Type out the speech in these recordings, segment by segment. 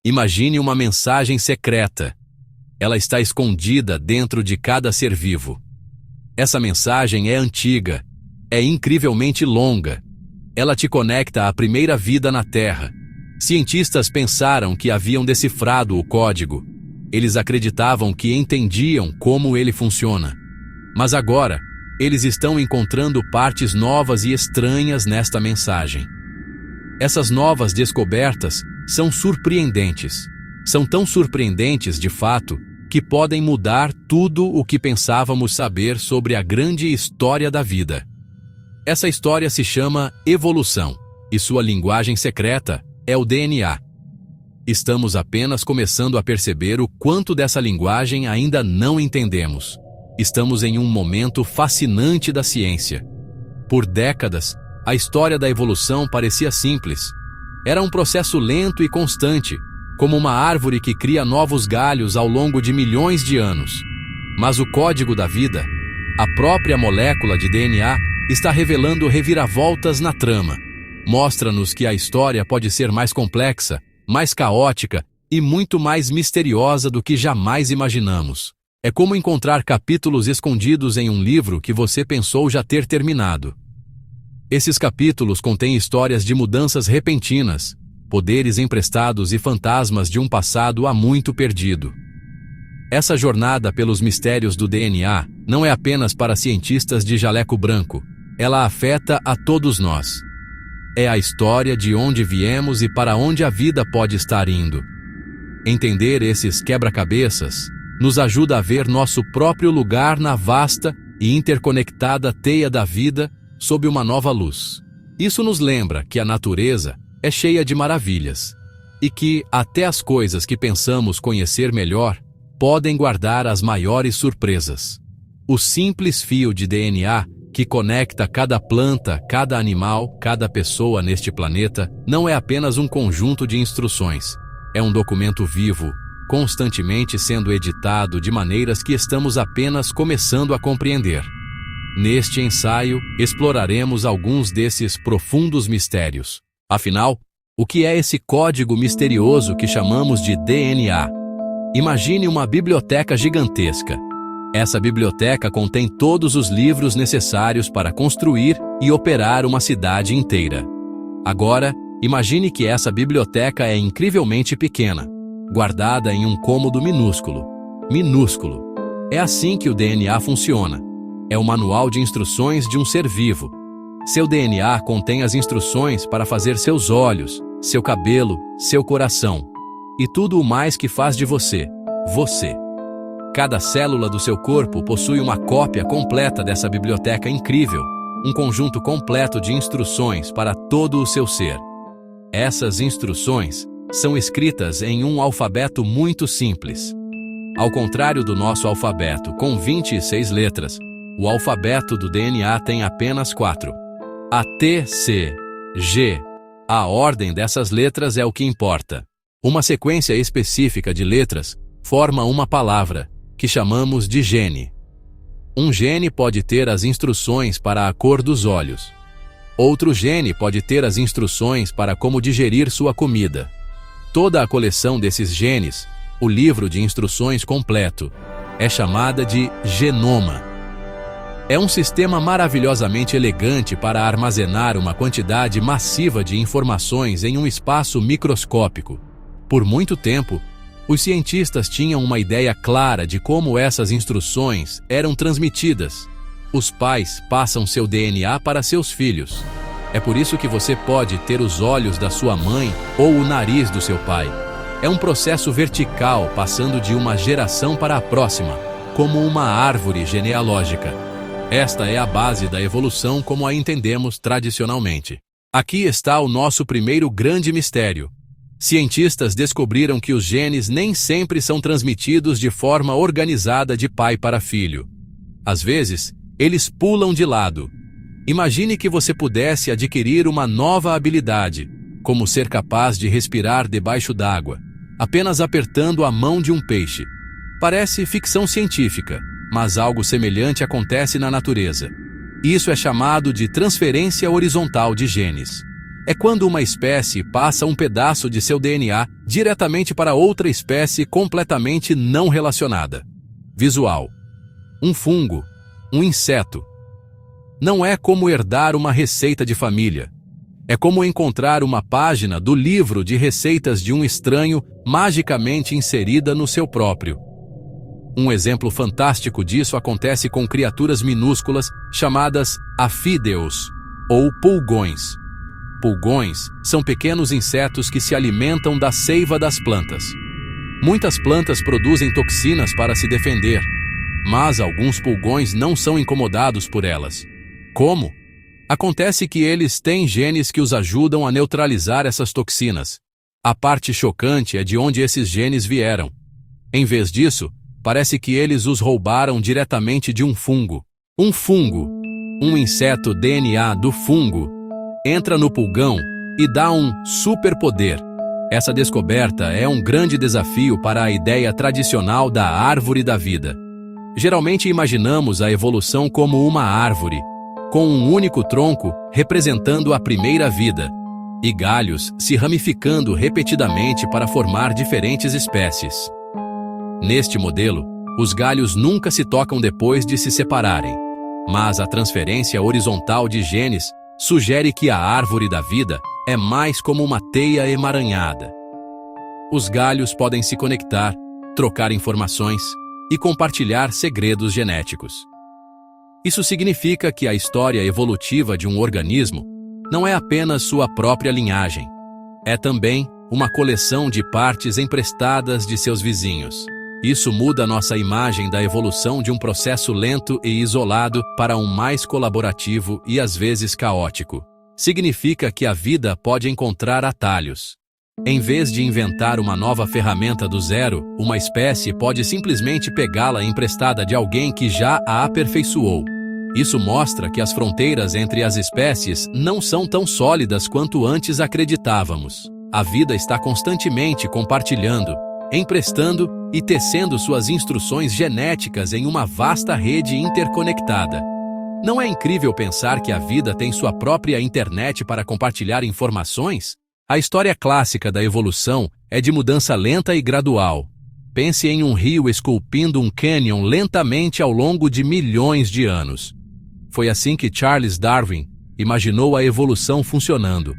Imagine uma mensagem secreta. Ela está escondida dentro de cada ser vivo. Essa mensagem é antiga, é incrivelmente longa. Ela te conecta à primeira vida na Terra. Cientistas pensaram que haviam decifrado o código. Eles acreditavam que entendiam como ele funciona. Mas agora, eles estão encontrando partes novas e estranhas nesta mensagem. Essas novas descobertas são surpreendentes. São tão surpreendentes, de fato, que podem mudar tudo o que pensávamos saber sobre a grande história da vida. Essa história se chama evolução, e sua linguagem secreta é o DNA. Estamos apenas começando a perceber o quanto dessa linguagem ainda não entendemos. Estamos em um momento fascinante da ciência. Por décadas, a história da evolução parecia simples. Era um processo lento e constante, como uma árvore que cria novos galhos ao longo de milhões de anos. Mas o código da vida, a própria molécula de DNA, está revelando reviravoltas na trama. Mostra-nos que a história pode ser mais complexa, mais caótica e muito mais misteriosa do que jamais imaginamos. É como encontrar capítulos escondidos em um livro que você pensou já ter terminado. Esses capítulos contêm histórias de mudanças repentinas, poderes emprestados e fantasmas de um passado há muito perdido. Essa jornada pelos mistérios do DNA não é apenas para cientistas de jaleco branco, ela afeta a todos nós. É a história de onde viemos e para onde a vida pode estar indo. Entender esses quebra-cabeças nos ajuda a ver nosso próprio lugar na vasta e interconectada teia da vida sob uma nova luz. Isso nos lembra que a natureza é cheia de maravilhas e que até as coisas que pensamos conhecer melhor podem guardar as maiores surpresas. O simples fio de DNA que conecta cada planta, cada animal, cada pessoa neste planeta não é apenas um conjunto de instruções. É um documento vivo, constantemente sendo editado de maneiras que estamos apenas começando a compreender. Neste ensaio, exploraremos alguns desses profundos mistérios. Afinal, o que é esse código misterioso que chamamos de DNA? Imagine uma biblioteca gigantesca. Essa biblioteca contém todos os livros necessários para construir e operar uma cidade inteira. Agora, imagine que essa biblioteca é incrivelmente pequena, guardada em um cômodo minúsculo. Minúsculo. É assim que o DNA funciona. É o manual de instruções de um ser vivo. Seu DNA contém as instruções para fazer seus olhos, seu cabelo, seu coração e tudo o mais que faz de você, você. Cada célula do seu corpo possui uma cópia completa dessa biblioteca incrível, um conjunto completo de instruções para todo o seu ser. Essas instruções são escritas em um alfabeto muito simples. Ao contrário do nosso alfabeto, com 26 letras, o alfabeto do DNA tem apenas 4. A, T, C, G. A ordem dessas letras é o que importa. Uma sequência específica de letras forma uma palavra, que chamamos de gene. Um gene pode ter as instruções para a cor dos olhos. Outro gene pode ter as instruções para como digerir sua comida. Toda a coleção desses genes, o livro de instruções completo, é chamada de genoma. É um sistema maravilhosamente elegante para armazenar uma quantidade massiva de informações em um espaço microscópico. Por muito tempo, os cientistas tinham uma ideia clara de como essas instruções eram transmitidas. Os pais passam seu DNA para seus filhos. É por isso que você pode ter os olhos da sua mãe ou o nariz do seu pai. É um processo vertical passando de uma geração para a próxima, como uma árvore genealógica. Esta é a base da evolução como a entendemos tradicionalmente. Aqui está o nosso primeiro grande mistério. Cientistas descobriram que os genes nem sempre são transmitidos de forma organizada de pai para filho. Às vezes, eles pulam de lado. Imagine que você pudesse adquirir uma nova habilidade, como ser capaz de respirar debaixo d'água, apenas apertando a mão de um peixe. Parece ficção científica, mas algo semelhante acontece na natureza. Isso é chamado de transferência horizontal de genes. É quando uma espécie passa um pedaço de seu DNA diretamente para outra espécie completamente não relacionada. Visual. Um fungo, um inseto. Não é como herdar uma receita de família. É como encontrar uma página do livro de receitas de um estranho magicamente inserida no seu próprio. Um exemplo fantástico disso acontece com criaturas minúsculas chamadas afídeos, ou pulgões. Pulgões são pequenos insetos que se alimentam da seiva das plantas. Muitas plantas produzem toxinas para se defender, mas alguns pulgões não são incomodados por elas. Como? Acontece que eles têm genes que os ajudam a neutralizar essas toxinas. A parte chocante é de onde esses genes vieram. Em vez disso, parece que eles os roubaram diretamente de um fungo. Um fungo, um inseto DNA do fungo, entra no pulgão e dá um superpoder. Essa descoberta é um grande desafio para a ideia tradicional da árvore da vida. Geralmente imaginamos a evolução como uma árvore, com um único tronco representando a primeira vida, e galhos se ramificando repetidamente para formar diferentes espécies. Neste modelo, os galhos nunca se tocam depois de se separarem, mas a transferência horizontal de genes sugere que a árvore da vida é mais como uma teia emaranhada. Os galhos podem se conectar, trocar informações e compartilhar segredos genéticos. Isso significa que a história evolutiva de um organismo não é apenas sua própria linhagem. É também uma coleção de partes emprestadas de seus vizinhos. Isso muda nossa imagem da evolução de um processo lento e isolado para um mais colaborativo e às vezes caótico. Significa que a vida pode encontrar atalhos. Em vez de inventar uma nova ferramenta do zero, uma espécie pode simplesmente pegá-la emprestada de alguém que já a aperfeiçoou. Isso mostra que as fronteiras entre as espécies não são tão sólidas quanto antes acreditávamos. A vida está constantemente compartilhando, emprestando e tecendo suas instruções genéticas em uma vasta rede interconectada. Não é incrível pensar que a vida tem sua própria internet para compartilhar informações? A história clássica da evolução é de mudança lenta e gradual. Pense em um rio esculpindo um cânion lentamente ao longo de milhões de anos. Foi assim que Charles Darwin imaginou a evolução funcionando.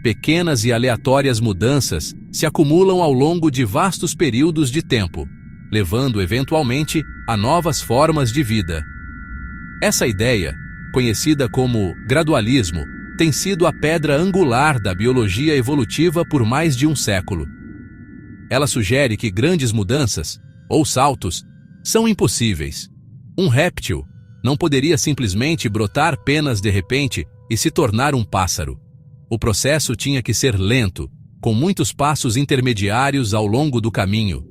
Pequenas e aleatórias mudanças se acumulam ao longo de vastos períodos de tempo, levando eventualmente a novas formas de vida. Essa ideia, conhecida como gradualismo, tem sido a pedra angular da biologia evolutiva por mais de um século. Ela sugere que grandes mudanças, ou saltos, são impossíveis. Um réptil não poderia simplesmente brotar penas de repente e se tornar um pássaro. O processo tinha que ser lento, com muitos passos intermediários ao longo do caminho.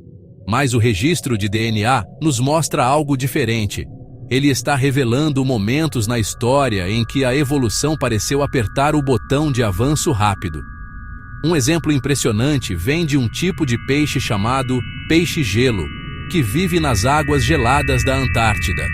Mas o registro de DNA nos mostra algo diferente. Ele está revelando momentos na história em que a evolução pareceu apertar o botão de avanço rápido. Um exemplo impressionante vem de um tipo de peixe chamado peixe-gelo, que vive nas águas geladas da Antártida.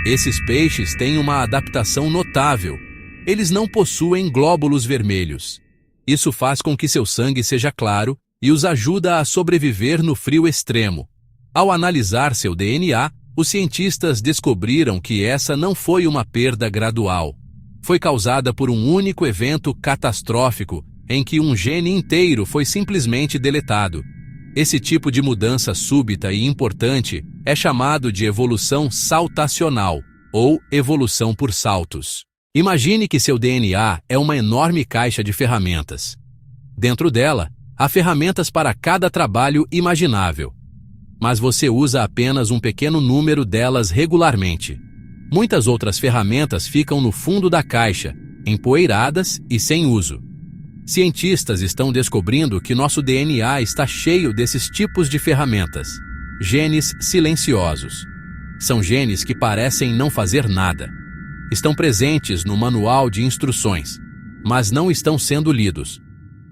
Esses peixes têm uma adaptação notável. Eles não possuem glóbulos vermelhos. Isso faz com que seu sangue seja claro e os ajuda a sobreviver no frio extremo. Ao analisar seu DNA, os cientistas descobriram que essa não foi uma perda gradual. Foi causada por um único evento catastrófico em que um gene inteiro foi simplesmente deletado. Esse tipo de mudança súbita e importante é chamado de evolução saltacional, ou evolução por saltos. Imagine que seu DNA é uma enorme caixa de ferramentas. Dentro dela, há ferramentas para cada trabalho imaginável. Mas você usa apenas um pequeno número delas regularmente. Muitas outras ferramentas ficam no fundo da caixa, empoeiradas e sem uso. Cientistas estão descobrindo que nosso DNA está cheio desses tipos de ferramentas. Genes silenciosos. São genes que parecem não fazer nada. Estão presentes no manual de instruções, mas não estão sendo lidos.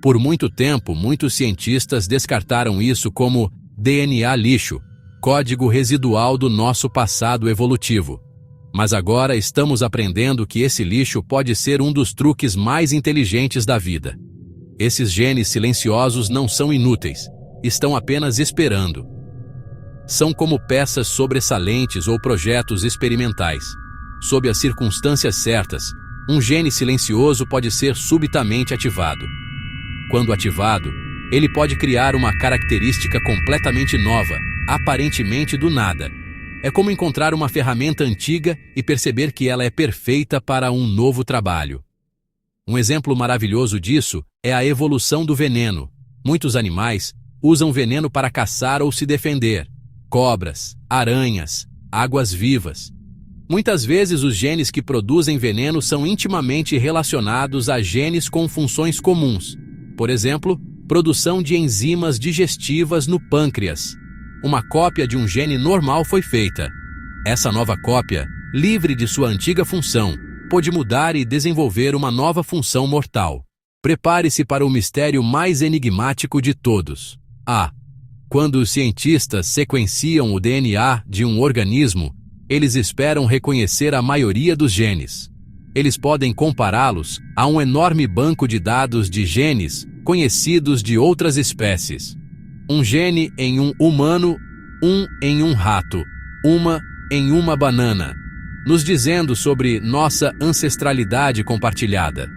Por muito tempo, muitos cientistas descartaram isso como DNA lixo, código residual do nosso passado evolutivo. Mas agora estamos aprendendo que esse lixo pode ser um dos truques mais inteligentes da vida. Esses genes silenciosos não são inúteis, estão apenas esperando. São como peças sobressalentes ou projetos experimentais. Sob as circunstâncias certas, um gene silencioso pode ser subitamente ativado. Quando ativado, ele pode criar uma característica completamente nova, aparentemente do nada. É como encontrar uma ferramenta antiga e perceber que ela é perfeita para um novo trabalho. Um exemplo maravilhoso disso é a evolução do veneno. Muitos animais usam veneno para caçar ou se defender. Cobras, aranhas, águas-vivas. Muitas vezes os genes que produzem veneno são intimamente relacionados a genes com funções comuns. Por exemplo, produção de enzimas digestivas no pâncreas. Uma cópia de um gene normal foi feita. Essa nova cópia, livre de sua antiga função, pode mudar e desenvolver uma nova função mortal. Prepare-se para o mistério mais enigmático de todos. Quando os cientistas sequenciam o DNA de um organismo, eles esperam reconhecer a maioria dos genes. Eles podem compará-los a um enorme banco de dados de genes conhecidos de outras espécies. Um gene em um humano, um em um rato, uma em uma banana, nos dizendo sobre nossa ancestralidade compartilhada.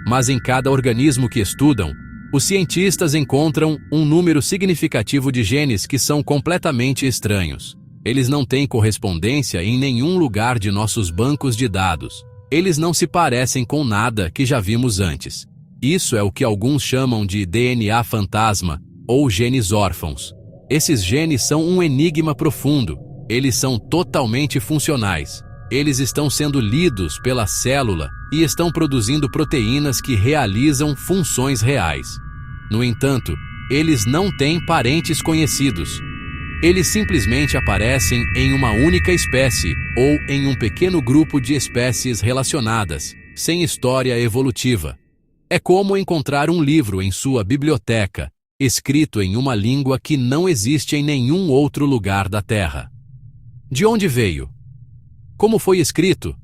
Mas em cada organismo que estudam, os cientistas encontram um número significativo de genes que são completamente estranhos. Eles não têm correspondência em nenhum lugar de nossos bancos de dados. Eles não se parecem com nada que já vimos antes. Isso é o que alguns chamam de DNA fantasma ou genes órfãos. Esses genes são um enigma profundo. Eles são totalmente funcionais. Eles estão sendo lidos pela célula e estão produzindo proteínas que realizam funções reais. No entanto, eles não têm parentes conhecidos. Eles simplesmente aparecem em uma única espécie ou em um pequeno grupo de espécies relacionadas, sem história evolutiva. É como encontrar um livro em sua biblioteca, escrito em uma língua que não existe em nenhum outro lugar da Terra. De onde veio? Como foi escrito?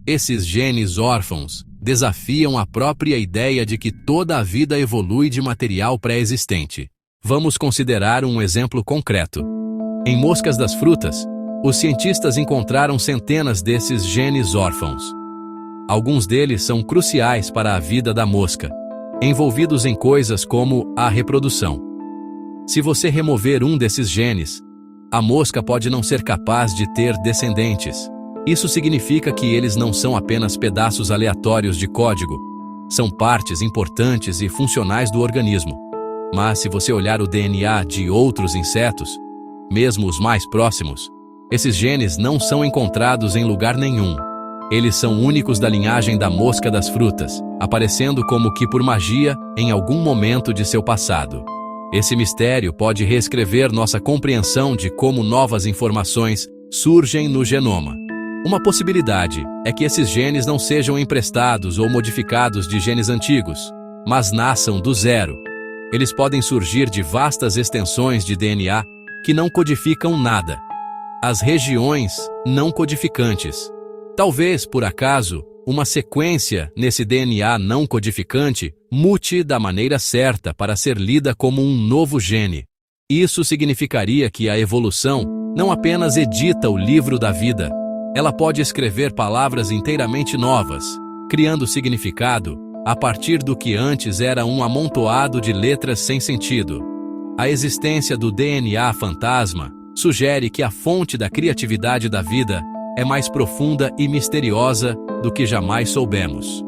Esses genes órfãos desafiam a própria ideia de que toda a vida evolui de material pré-existente. Vamos considerar um exemplo concreto. Em moscas das frutas, os cientistas encontraram centenas desses genes órfãos. Alguns deles são cruciais para a vida da mosca, envolvidos em coisas como a reprodução. Se você remover um desses genes, a mosca pode não ser capaz de ter descendentes. Isso significa que eles não são apenas pedaços aleatórios de código, são partes importantes e funcionais do organismo. Mas se você olhar o DNA de outros insetos, mesmo os mais próximos, esses genes não são encontrados em lugar nenhum. Eles são únicos da linhagem da mosca das frutas, aparecendo como que por magia em algum momento de seu passado. Esse mistério pode reescrever nossa compreensão de como novas informações surgem no genoma. Uma possibilidade é que esses genes não sejam emprestados ou modificados de genes antigos, mas nasçam do zero. Eles podem surgir de vastas extensões de DNA que não codificam nada. As regiões não codificantes. Talvez, por acaso, uma sequência nesse DNA não codificante mute da maneira certa para ser lida como um novo gene. Isso significaria que a evolução não apenas edita o livro da vida, ela pode escrever palavras inteiramente novas, criando significado a partir do que antes era um amontoado de letras sem sentido. A existência do DNA fantasma sugere que a fonte da criatividade da vida é mais profunda e misteriosa do que jamais soubemos.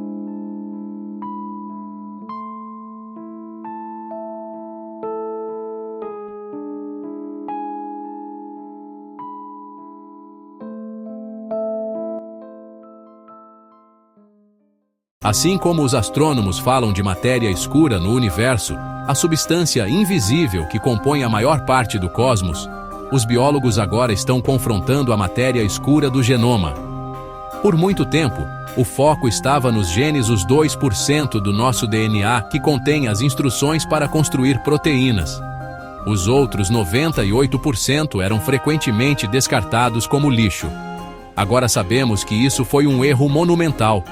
Assim como os astrônomos falam de matéria escura no universo, a substância invisível que compõe a maior parte do cosmos, os biólogos agora estão confrontando a matéria escura do genoma. Por muito tempo, o foco estava nos genes, os 2% do nosso DNA que contém as instruções para construir proteínas. Os outros 98% eram frequentemente descartados como lixo. Agora sabemos que isso foi um erro monumental.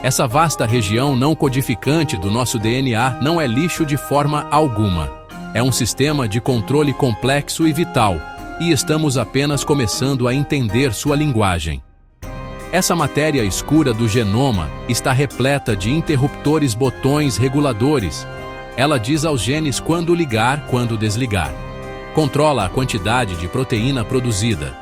Essa vasta região não codificante do nosso DNA não é lixo de forma alguma. É um sistema de controle complexo e vital, e estamos apenas começando a entender sua linguagem. Essa matéria escura do genoma está repleta de interruptores, botões reguladores. Ela diz aos genes quando ligar, quando desligar. Controla a quantidade de proteína produzida.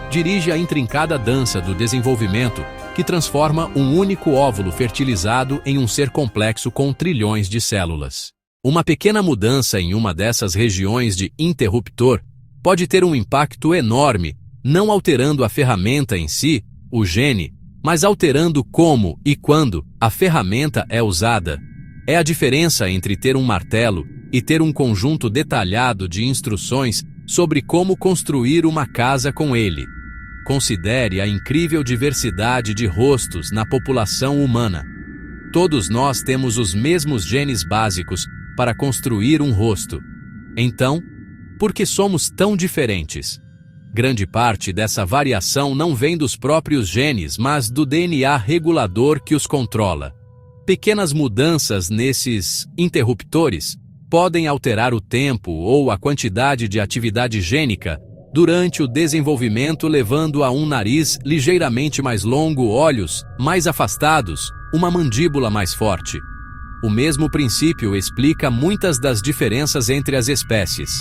Dirige a intrincada dança do desenvolvimento que transforma um único óvulo fertilizado em um ser complexo com trilhões de células. Uma pequena mudança em uma dessas regiões de interruptor pode ter um impacto enorme, não alterando a ferramenta em si, o gene, mas alterando como e quando a ferramenta é usada. É a diferença entre ter um martelo e ter um conjunto detalhado de instruções sobre como construir uma casa com ele. Considere a incrível diversidade de rostos na população humana. Todos nós temos os mesmos genes básicos para construir um rosto. Então, por que somos tão diferentes? Grande parte dessa variação não vem dos próprios genes, mas do DNA regulador que os controla. Pequenas mudanças nesses interruptores podem alterar o tempo ou a quantidade de atividade gênica durante o desenvolvimento, levando a um nariz ligeiramente mais longo, olhos mais afastados, uma mandíbula mais forte. O mesmo princípio explica muitas das diferenças entre as espécies.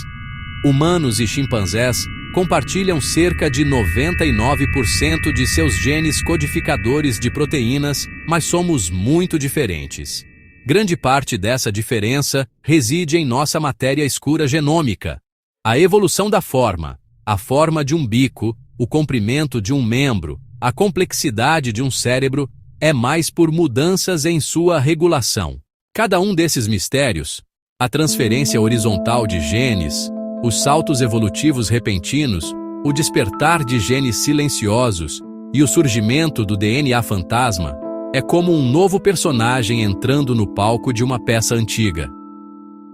Humanos e chimpanzés compartilham cerca de 99% de seus genes codificadores de proteínas, mas somos muito diferentes. Grande parte dessa diferença reside em nossa matéria escura genômica. A evolução da forma, a forma de um bico, o comprimento de um membro, a complexidade de um cérebro, é mais por mudanças em sua regulação. Cada um desses mistérios, a transferência horizontal de genes, os saltos evolutivos repentinos, o despertar de genes silenciosos e o surgimento do DNA fantasma, é como um novo personagem entrando no palco de uma peça antiga.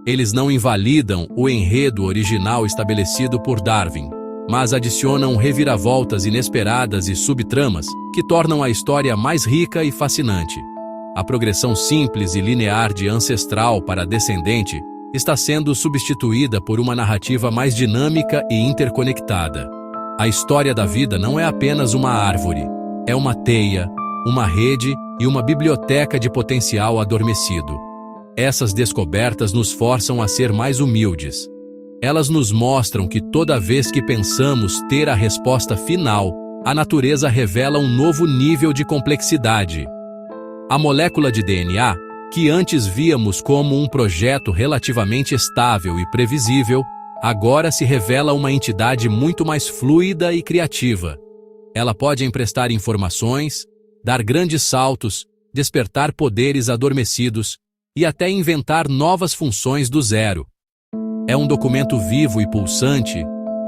Eles não invalidam o enredo original estabelecido por Darwin, mas adicionam reviravoltas inesperadas e subtramas que tornam a história mais rica e fascinante. A progressão simples e linear de ancestral para descendente está sendo substituída por uma narrativa mais dinâmica e interconectada. A história da vida não é apenas uma árvore, é uma teia, uma rede e uma biblioteca de potencial adormecido. Essas descobertas nos forçam a ser mais humildes. Elas nos mostram que toda vez que pensamos ter a resposta final, a natureza revela um novo nível de complexidade. A molécula de DNA, que antes víamos como um projeto relativamente estável e previsível, agora se revela uma entidade muito mais fluida e criativa. Ela pode emprestar informações, dar grandes saltos, despertar poderes adormecidos e até inventar novas funções do zero. É um documento vivo e pulsante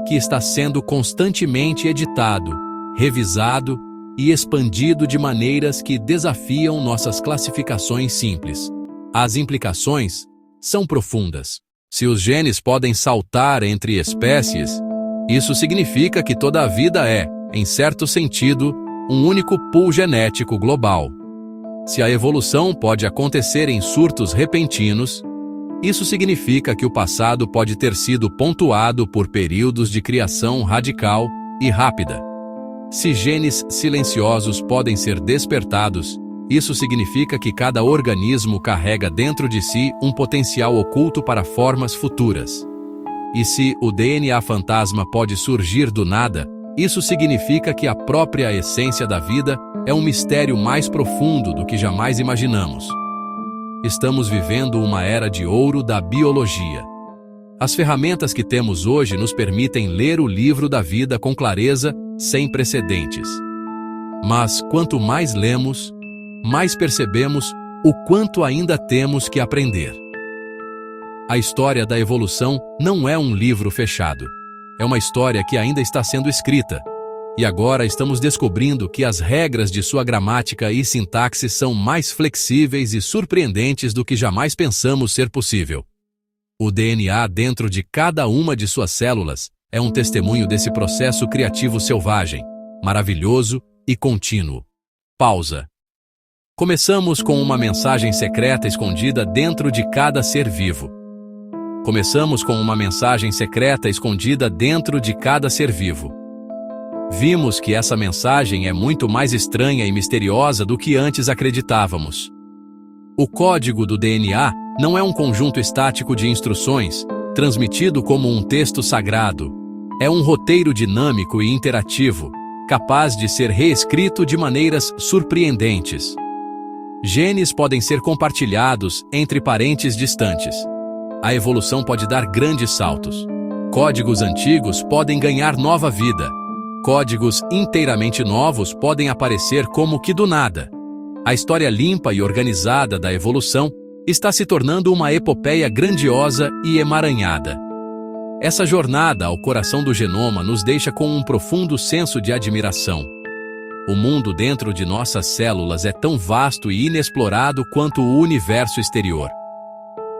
que está sendo constantemente editado, revisado e expandido de maneiras que desafiam nossas classificações simples. As implicações são profundas. Se os genes podem saltar entre espécies, isso significa que toda a vida é, em certo sentido, um único pool genético global. Se a evolução pode acontecer em surtos repentinos, isso significa que o passado pode ter sido pontuado por períodos de criação radical e rápida. Se genes silenciosos podem ser despertados, isso significa que cada organismo carrega dentro de si um potencial oculto para formas futuras. E se o DNA fantasma pode surgir do nada, isso significa que a própria essência da vida é um mistério mais profundo do que jamais imaginamos. Estamos vivendo uma era de ouro da biologia. As ferramentas que temos hoje nos permitem ler o livro da vida com clareza, sem precedentes. Mas quanto mais lemos, mais percebemos o quanto ainda temos que aprender. A história da evolução não é um livro fechado. É uma história que ainda está sendo escrita. E agora estamos descobrindo que as regras de sua gramática e sintaxe são mais flexíveis e surpreendentes do que jamais pensamos ser possível. O DNA dentro de cada uma de suas células é um testemunho desse processo criativo selvagem, maravilhoso e contínuo. Pausa. Começamos com uma mensagem secreta escondida dentro de cada ser vivo. Começamos com uma mensagem secreta escondida dentro de cada ser vivo. Vimos que essa mensagem é muito mais estranha e misteriosa do que antes acreditávamos. O código do DNA não é um conjunto estático de instruções, transmitido como um texto sagrado. É um roteiro dinâmico e interativo, capaz de ser reescrito de maneiras surpreendentes. Genes podem ser compartilhados entre parentes distantes. A evolução pode dar grandes saltos. Códigos antigos podem ganhar nova vida. Códigos inteiramente novos podem aparecer como que do nada. A história limpa e organizada da evolução está se tornando uma epopeia grandiosa e emaranhada. Essa jornada ao coração do genoma nos deixa com um profundo senso de admiração. O mundo dentro de nossas células é tão vasto e inexplorado quanto o universo exterior.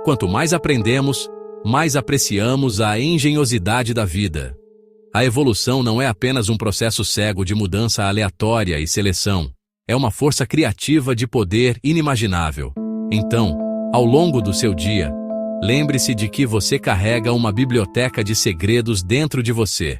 Quanto mais aprendemos, mais apreciamos a engenhosidade da vida. A evolução não é apenas um processo cego de mudança aleatória e seleção. É uma força criativa de poder inimaginável. Então, ao longo do seu dia, lembre-se de que você carrega uma biblioteca de segredos dentro de você.